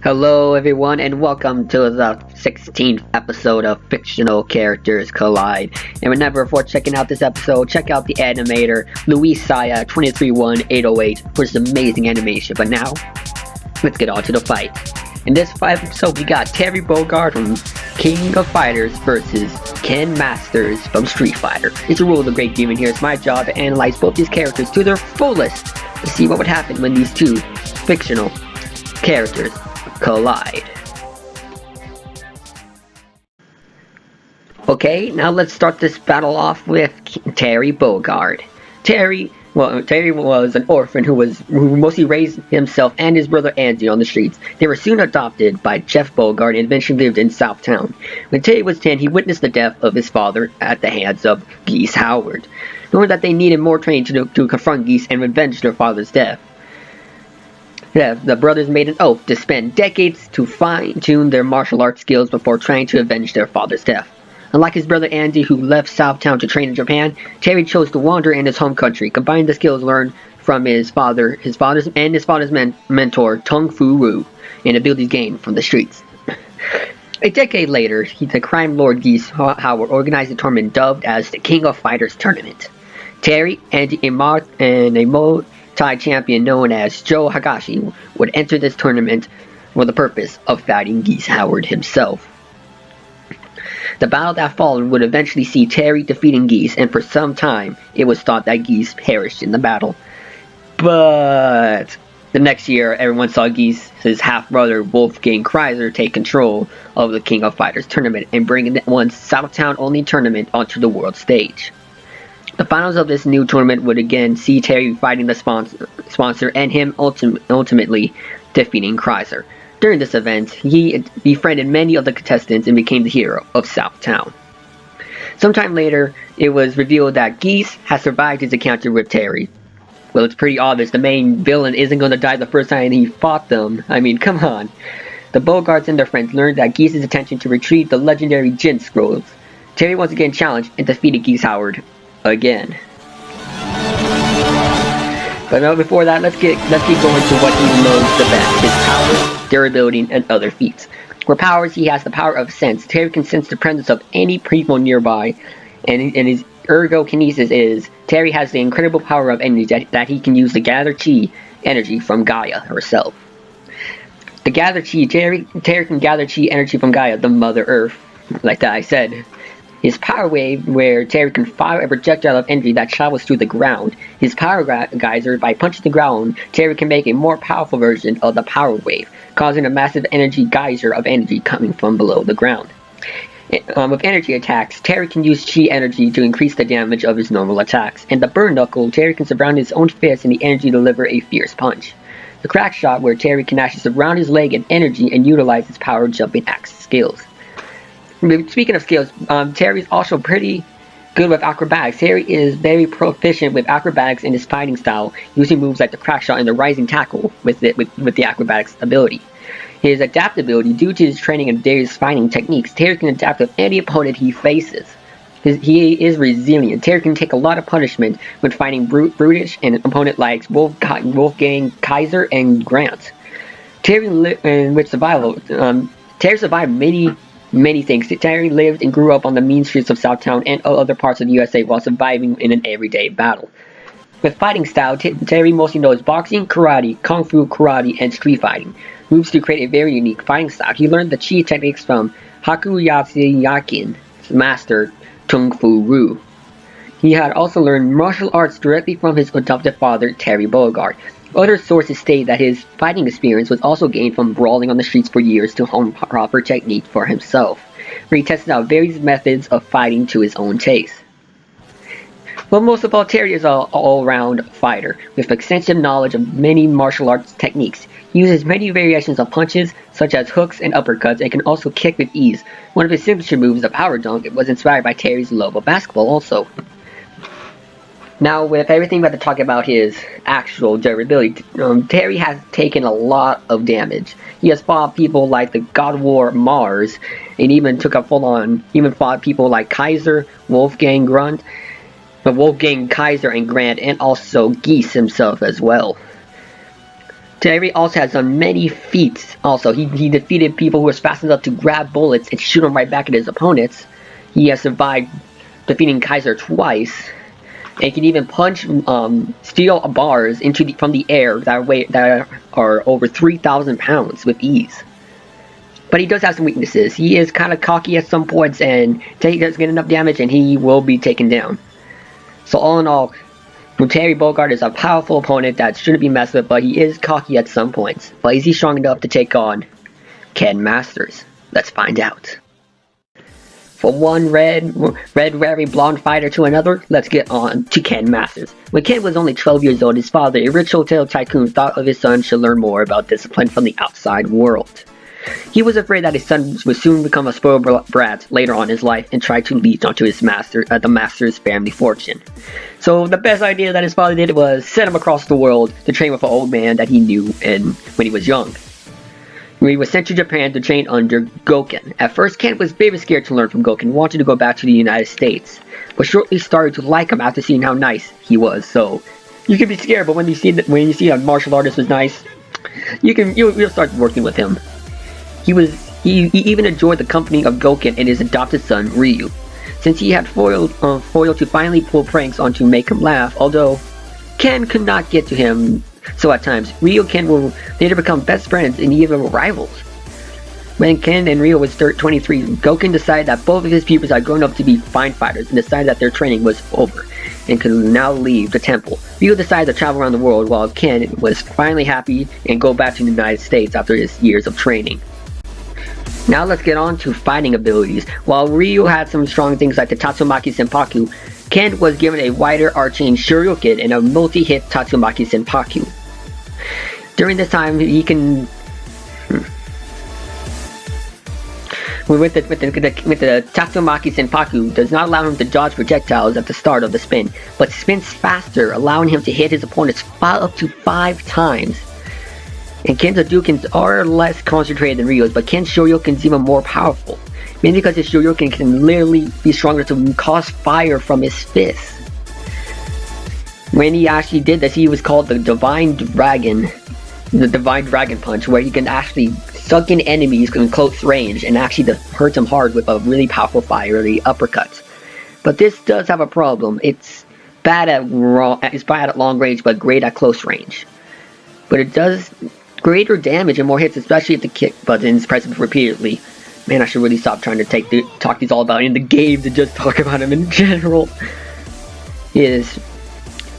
Hello everyone and welcome to the 16th episode of Fictional Characters Collide. And remember, before checking out this episode, check out the animator Luis Saya 231808 for his amazing animation. But now, let's get on to the fight. In this episode, we got Terry Bogard from King of Fighters versus Ken Masters from Street Fighter. It's a rule of the great game, and here it's my job to analyze both these characters to their fullest to see what would happen when these two fictional characters collide. Okay, now let's start this battle off with Terry Bogard. Terry was an orphan who mostly raised himself and his brother Andy on the streets. They were soon adopted by Jeff Bogard and eventually lived in Southtown. When Terry was 10, he witnessed the death of his father at the hands of Geese Howard. Knowing that they needed more training to confront Geese and revenge their father's death, the brothers made an oath to spend decades to fine-tune their martial arts skills before trying to avenge their father's death. Unlike his brother Andy, who left Southtown to train in Japan, Terry chose to wander in his home country, combining the skills learned from his father's mentor, Tung Fu Ru, and abilities gained from the streets. A decade later, the crime lord Geese Howard organized a tournament dubbed as the King of Fighters Tournament. Terry and a multi-champion known as Joe Hagashi would enter this tournament for the purpose of fighting Geese Howard himself. The battle that followed would eventually see Terry defeating Geese, and for some time it was thought that Geese perished in the battle. But the next year, everyone saw Geese's half-brother Wolfgang Kaiser take control of the King of Fighters tournament and bring the once Southtown-only tournament onto the world stage. The finals of this new tournament would again see Terry fighting the sponsor and him ultimately defeating Kaiser. During this event, he befriended many of the contestants and became the hero of Southtown. Sometime later, it was revealed that Geese has survived his encounter with Terry. Well, it's pretty obvious the main villain isn't going to die the first time he fought them. I mean, come on. The Bogards and their friends learned that Geese's intention to retrieve the legendary Jin Scrolls. Terry once again challenged and defeated Geese Howard again. But now before that, let's get going to what he knows the best: his power, durability, and other feats. For powers, he has the power of sense. Terry can sense the presence of any people nearby, and his ergokinesis is Terry has the incredible power of energy that he can use to gather chi energy from Gaia herself. To gather chi, Terry can gather chi energy from Gaia, the Mother Earth, like that I said. His power wave, where Terry can fire a projectile of energy that travels through the ground. His power geyser, by punching the ground, Terry can make a more powerful version of the power wave, causing a massive energy geyser of energy coming from below the ground. With energy attacks, Terry can use chi energy to increase the damage of his normal attacks. And the burn knuckle, Terry can surround his own fist in the energy to deliver a fierce punch. The crack shot, where Terry can actually surround his leg in energy and utilize his power jumping axe skills. Speaking of skills, Terry's also pretty good with acrobatics. Terry is very proficient with acrobatics in his fighting style, using moves like the crack shot and the rising tackle with the acrobatics ability. His adaptability, due to his training in various fighting techniques, Terry can adapt with any opponent he faces. He is resilient. Terry can take a lot of punishment when fighting brutish and an opponent like Wolfgang Kaiser and Grant. Terry survived many things. Terry lived and grew up on the mean streets of Southtown and other parts of the USA while surviving in an everyday battle. With fighting style, Terry mostly knows boxing, karate, kung fu, karate, and street fighting. Moves to create a very unique fighting style. He learned the chi techniques from Hakuyatsu Yakin's master, Tung Fu Ru. He had also learned martial arts directly from his adopted father, Terry Bogard. Other sources state that his fighting experience was also gained from brawling on the streets for years to hone proper technique for himself, where he tested out various methods of fighting to his own taste. But most of all, Terry is an all-round fighter, with extensive knowledge of many martial arts techniques. He uses many variations of punches, such as hooks and uppercuts, and can also kick with ease. One of his signature moves, the power dunk, was inspired by Terry's love of basketball also. Now, with everything we have to talk about his actual durability, Terry has taken a lot of damage. He has fought people like the God of War Mars, and even fought people like Kaiser, Wolfgang Kaiser and Grant, and also Geese himself as well. Terry also has done many feats. Also, he defeated people who were fast enough to grab bullets and shoot them right back at his opponents. He has survived defeating Kaiser twice, and can even punch steel bars from the air that are over 3,000 pounds with ease. But he does have some weaknesses. He is kind of cocky at some points, and he doesn't get enough damage, and he will be taken down. So all in all, Terry Bogard is a powerful opponent that shouldn't be messed with, but he is cocky at some points. But is he strong enough to take on Ken Masters? Let's find out. From one red wearing blonde fighter to another, let's get on to Ken Masters. When Ken was only 12 years old, his father, a rich hotel tycoon, thought of his son should learn more about discipline from the outside world. He was afraid that his son would soon become a spoiled brat later on in his life and try to leech onto the master's family fortune. So the best idea that his father did was send him across the world to train with an old man that he knew when he was young. He was sent to Japan to train under Goken. At first, Ken was very scared to learn from Goken and wanted to go back to the United States, but shortly started to like him after seeing how nice he was. So you can be scared, but when you see a martial artist was nice, you'll start working with him. He even enjoyed the company of Goken and his adopted son Ryu, since he had foil to finally pull pranks on to make him laugh. Although Ken could not get to him. So at times, Ryu and Ken will later become best friends and even rivals. When Ken and Ryu was 23, Goken decided that both of his pupils had grown up to be fine fighters and decided that their training was over and could now leave the temple. Ryu decided to travel around the world while Ken was finally happy and go back to the United States after his years of training. Now let's get on to fighting abilities. While Ryu had some strong things like the Tatsumaki Senpaku, Ken was given a wider arching Shoryuken and a multi-hit Tatsumaki Senpaku. During this time, he can with the Tatsumaki Senpaku does not allow him to dodge projectiles at the start of the spin, but spins faster, allowing him to hit his opponents up to 5 times. And Ken's Hadoukens are less concentrated than Ryu's, but Ken's Shoryuken is even more powerful, mainly because his Shoryuken can literally be stronger to cause fire from his fists. When he actually did this, he was called the Divine Dragon Punch, where he can actually suck in enemies in close range and actually hurt them hard with a really powerful fiery uppercut. But this does have a problem. It's bad at long range, but great at close range. But it does greater damage and more hits, especially if the kick button is pressed repeatedly. Man, I should really stop trying to talk these all about in the games and just talk about them in general.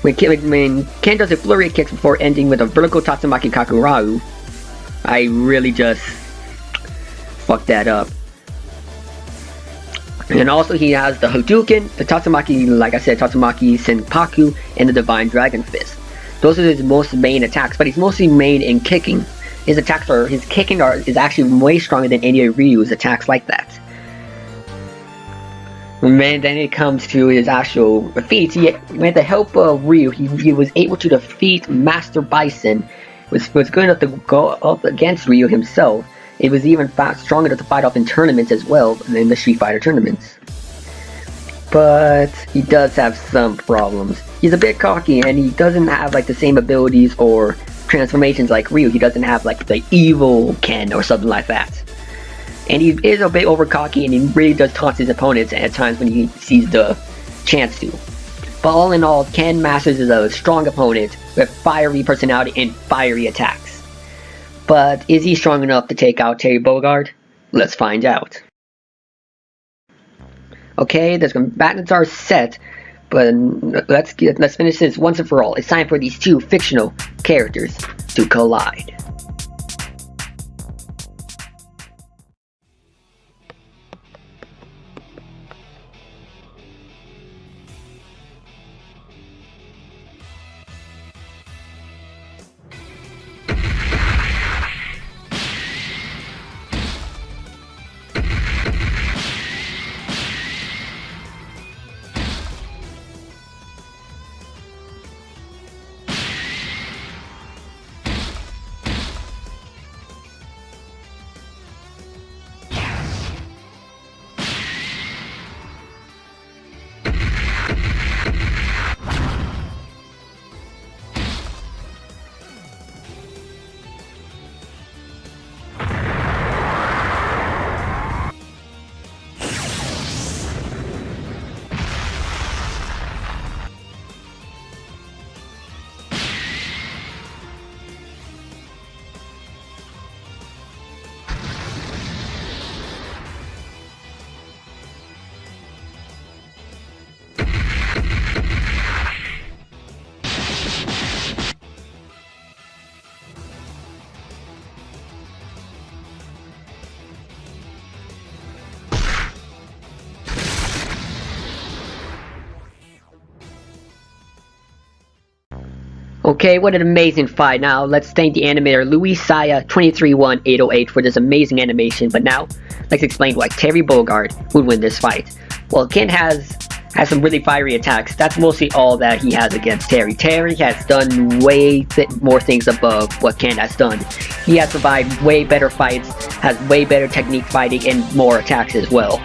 When Ken does a flurry of kicks before ending with a vertical Tatsumaki Kakurau, I really just fucked that up. And also he has the Hadouken, the Tatsumaki, like I said, Tatsumaki Senpaku, and the Divine Dragon Fist. Those are his most main attacks, but he's mostly main in kicking. His kicking is actually way stronger than any of Ryu's attacks like that. And then it comes to his actual feats. With the help of Ryu, he was able to defeat Master Bison, which was good enough to go up against Ryu himself. It was even strong enough to fight off in tournaments as well, in the Street Fighter tournaments. But he does have some problems. He's a bit cocky, and he doesn't have like the same abilities or transformations like Ryu. He doesn't have like the evil Ken or something like that. And he is a bit over cocky, and he really does taunt his opponents at times when he sees the chance to. But all in all, Ken Masters is a strong opponent with fiery personality and fiery attacks. But is he strong enough to take out Terry Bogard? Let's find out. Okay, the combatants are set, but let's finish this once and for all. It's time for these two fictional characters to collide. Okay, what an amazing fight. Now, let's thank the animator Louis Saya 231808 for this amazing animation, but now, let's explain why Terry Bogard would win this fight. Well, Ken has some really fiery attacks. That's mostly all that he has against Terry. Terry has done way more things above what Ken has done. He has survived way better fights, has way better technique fighting, and more attacks as well.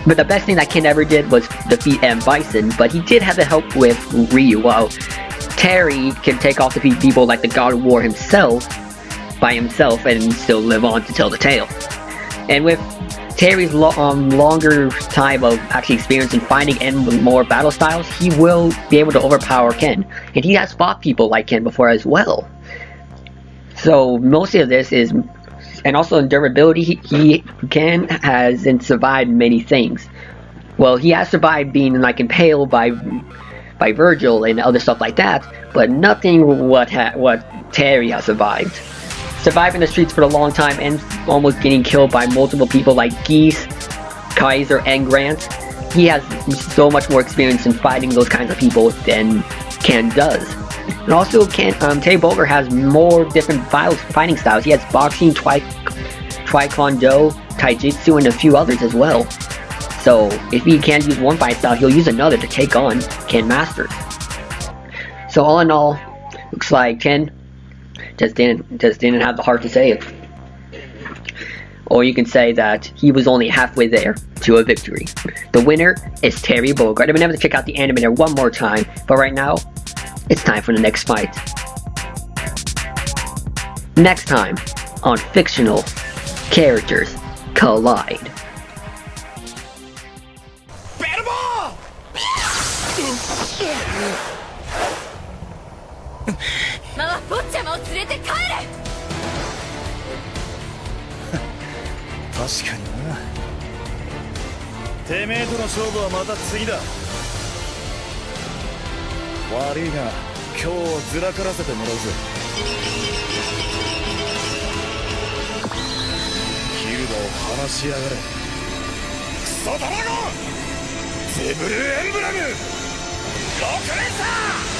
But the best thing that Ken ever did was defeat M. Bison, but he did have the help with Ryu, while Terry can take off defeat people like the God of War himself by himself and still live on to tell the tale. And with Terry's longer time of actually experience in fighting and more battle styles, he will be able to overpower Ken. And he has fought people like Ken before as well. So most of this is, and also in durability, Ken hasn't survived many things. Well, he has survived being like impaled by Virgil and other stuff like that, but nothing what Terry has survived. Surviving the streets for a long time and almost getting killed by multiple people like Geese, Kaiser, and Grant. He has so much more experience in fighting those kinds of people than Ken does. And also, Terry Bogard has more different fighting styles. He has boxing, taekwondo, taijutsu, and a few others as well. So if he can't use one fight style, he'll use another to take on Ken Masters. So all in all, looks like Ken just didn't have the heart to say it. Or you can say that he was only halfway there to a victory. The winner is Terry Bogard. I'm gonna have to check out the animator one more time, but right now, it's time for the next fight. Next time on Fictional Characters Collide.ゼブルエンブラム6連鎖